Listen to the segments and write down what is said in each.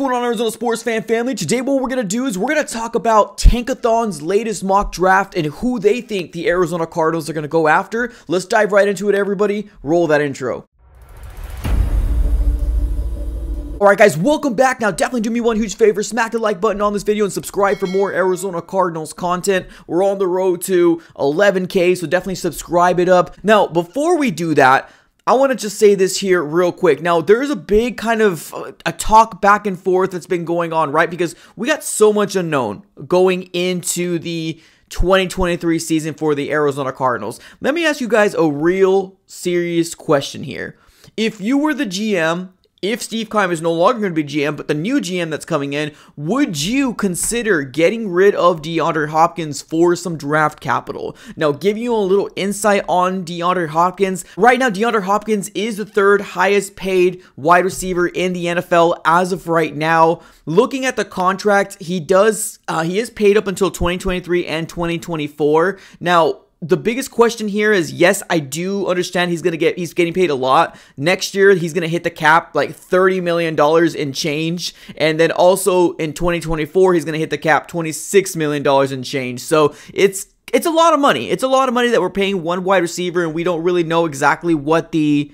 going on, Arizona sports fan family? Today what we're going to do is we're going to talk about Tankathon's latest mock draft and who they think the Arizona Cardinals are going to go after. Let's dive right into it, everybody. Roll that intro. Alright guys, welcome back. Now definitely do me one huge favor, smack the like button on this video and subscribe for more Arizona Cardinals content. We're on the road to 11K, so definitely subscribe it up. Now, before we do that, I want to just say this here real quick. Now, there's a big kind of a talk back and forth that's been going on, right? Because we got so much unknown going into the 2023 season for the Arizona Cardinals. Let me ask you guys a real serious question here. If you were the GM, if Steve Keim is no longer going to be GM, but the new GM that's coming in, would you consider getting rid of DeAndre Hopkins for some draft capital? Now, giving you a little insight on DeAndre Hopkins. Right now, DeAndre Hopkins is the third highest paid wide receiver in the NFL as of right now. Looking at the contract, he is paid up until 2023 and 2024. Now, the biggest question here is, yes, I do understand he's getting paid a lot. Next year, he's going to hit the cap like $30 million in change. And then also in 2024, he's going to hit the cap $26 million in change. So it's a lot of money. It's a lot of money that we're paying one wide receiver, and we don't really know exactly what the,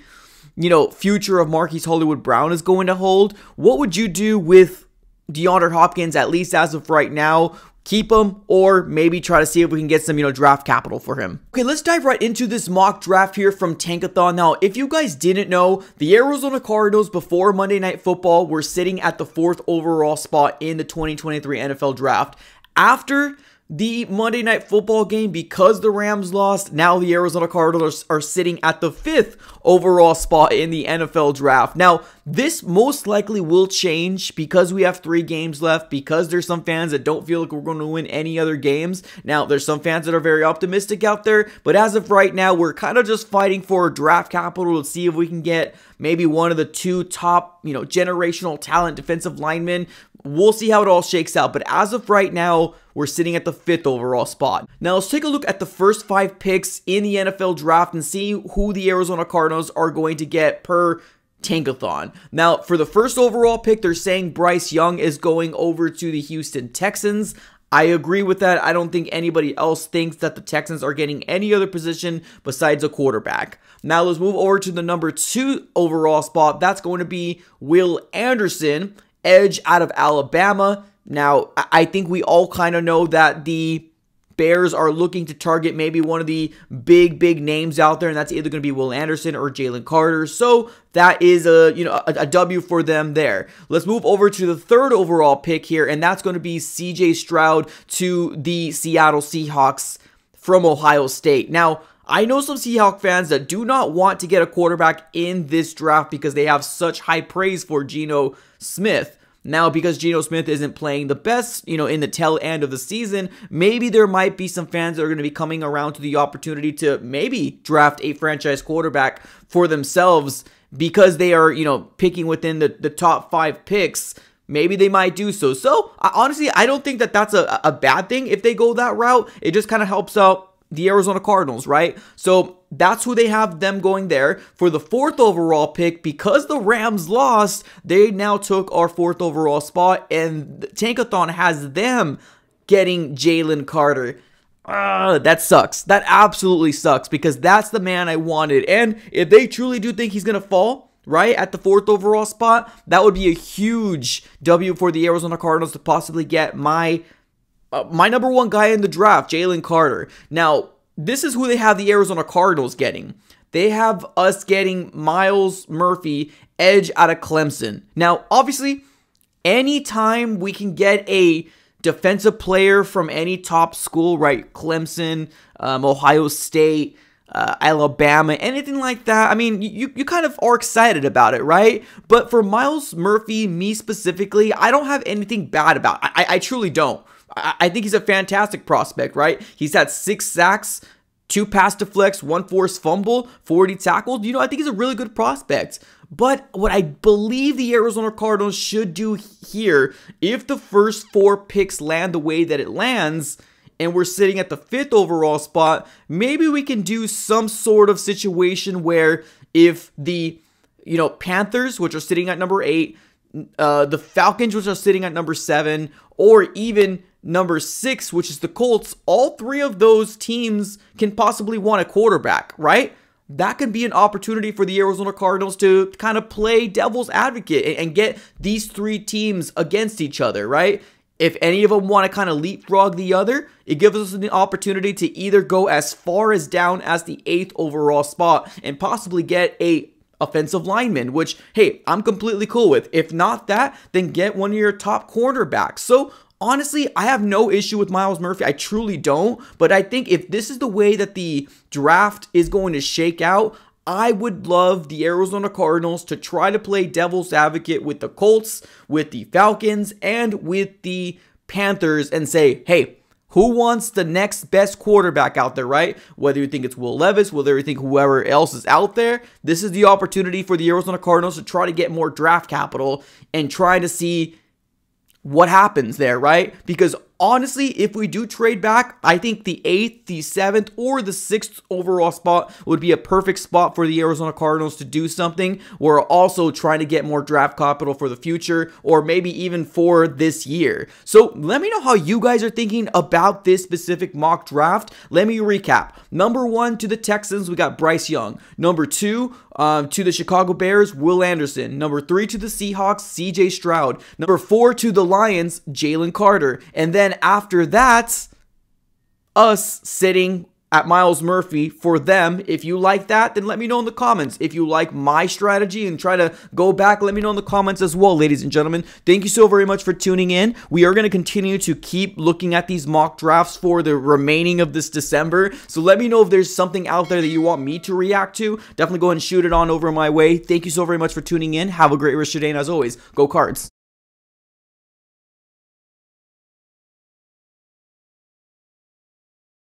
future of Marquise Hollywood Brown is going to hold. What would you do with DeAndre Hopkins, at least as of right now? Keep him, or maybe try to see if we can get some, draft capital for him. Okay, let's dive right into this mock draft here from Tankathon. Now, if you guys didn't know, the Arizona Cardinals before Monday Night Football were sitting at the 4th overall spot in the 2023 NFL Draft. After the Monday Night Football game, because the Rams lost, now the Arizona Cardinals are sitting at the 5th overall spot in the NFL Draft. Now, this most likely will change because we have 3 games left, because there's some fans that don't feel like we're going to win any other games. Now, there's some fans that are very optimistic out there, but as of right now, we're kind of just fighting for draft capital to see if we can get maybe one of the 2 top, generational talent defensive linemen. We'll see how it all shakes out, but as of right now, we're sitting at the 5th overall spot. Now, let's take a look at the first 5 picks in the NFL Draft and see who the Arizona Cardinals are going to get per Tankathon. Now, for the first overall pick, they're saying Bryce Young is going over to the Houston Texans. I agree with that. I don't think anybody else thinks that the Texans are getting any other position besides a quarterback. Now, let's move over to the number 2 overall spot. That's going to be Will Anderson, edge out of Alabama. Now, I think we all kind of know that the Bears are looking to target maybe one of the big names out there, and that's either going to be Will Anderson or Jalen Carter. So that is a W for them there. Let's move over to the 3rd overall pick here, and that's going to be CJ Stroud to the Seattle Seahawks from Ohio State. Now, I know some Seahawks fans that do not want to get a quarterback in this draft because they have such high praise for Geno Smith. Now, because Geno Smith isn't playing the best, in the tail end of the season, maybe there might be some fans that are going to be coming around to the opportunity to maybe draft a franchise quarterback for themselves because they are, picking within the top 5 picks. Maybe they might do so. So, honestly, I don't think that that's a bad thing if they go that route. It just kind of helps out the Arizona Cardinals, right? So that's who they have them going there. For the 4th overall pick, because the Rams lost, they now took our 4th overall spot, and Tankathon has them getting Jalen Carter. That sucks. That absolutely sucks, because that's the man I wanted. And if they truly do think he's going to fall right at the 4th overall spot, that would be a huge W for the Arizona Cardinals to possibly get my number 1 guy in the draft, Jalen Carter. Now, this is who they have the Arizona Cardinals getting. They have us getting Myles Murphy, edge out of Clemson. Now, obviously, anytime we can get a defensive player from any top school, right? Clemson, Ohio State, Alabama, anything like that. I mean, you kind of are excited about it, right? But for Myles Murphy, me specifically, I don't have anything bad about it. I truly don't. I think he's a fantastic prospect, right? He's had 6 sacks, 2 pass deflects, 1 forced fumble, 40 tackles. I think he's a really good prospect. But what I believe the Arizona Cardinals should do here, if the first 4 picks land the way that it lands, and we're sitting at the 5th overall spot, maybe we can do some sort of situation where if the, Panthers, which are sitting at number 8, the Falcons, which are sitting at number 7, or even number 6, which is the Colts, all 3 of those teams can possibly want a quarterback, right? That could be an opportunity for the Arizona Cardinals to kind of play devil's advocate and get these 3 teams against each other, right? If any of them want to kind of leapfrog the other, it gives us an opportunity to either go as far as down as the 8th overall spot and possibly get a offensive lineman, which, hey, I'm completely cool with. If not that, then get one of your top cornerbacks. So honestly, I have no issue with Myles Murphy. I truly don't. But I think if this is the way that the draft is going to shake out, I would love the Arizona Cardinals to try to play devil's advocate with the Colts, with the Falcons, and with the Panthers and say, hey, who wants the next best quarterback out there, right? Whether you think it's Will Levis, whether you think whoever else is out there, this is the opportunity for the Arizona Cardinals to try to get more draft capital and try to see what happens there, right? Because honestly, if we do trade back, I think the 8th, the 7th, or the 6th overall spot would be a perfect spot for the Arizona Cardinals to do something. We're also trying to get more draft capital for the future, or maybe even for this year. So let me know how you guys are thinking about this specific mock draft. Let me recap. Number 1 to the Texans, we got Bryce Young. Number 2 to the Chicago Bears, Will Anderson. Number 3 to the Seahawks, CJ Stroud. Number 4 to the Lions, Jalen Carter. And then after that, us sitting at Myles Murphy for them. If you like that, then let me know in the comments. If you like my strategy and try to go back, let me know in the comments as well, ladies and gentlemen. Thank you so very much for tuning in. We are going to continue to keep looking at these mock drafts for the remaining of this December. So let me know if there's something out there that you want me to react to. Definitely go ahead and shoot it on over my way. Thank you so very much for tuning in. Have a great rest of your day, and as always, go Cards.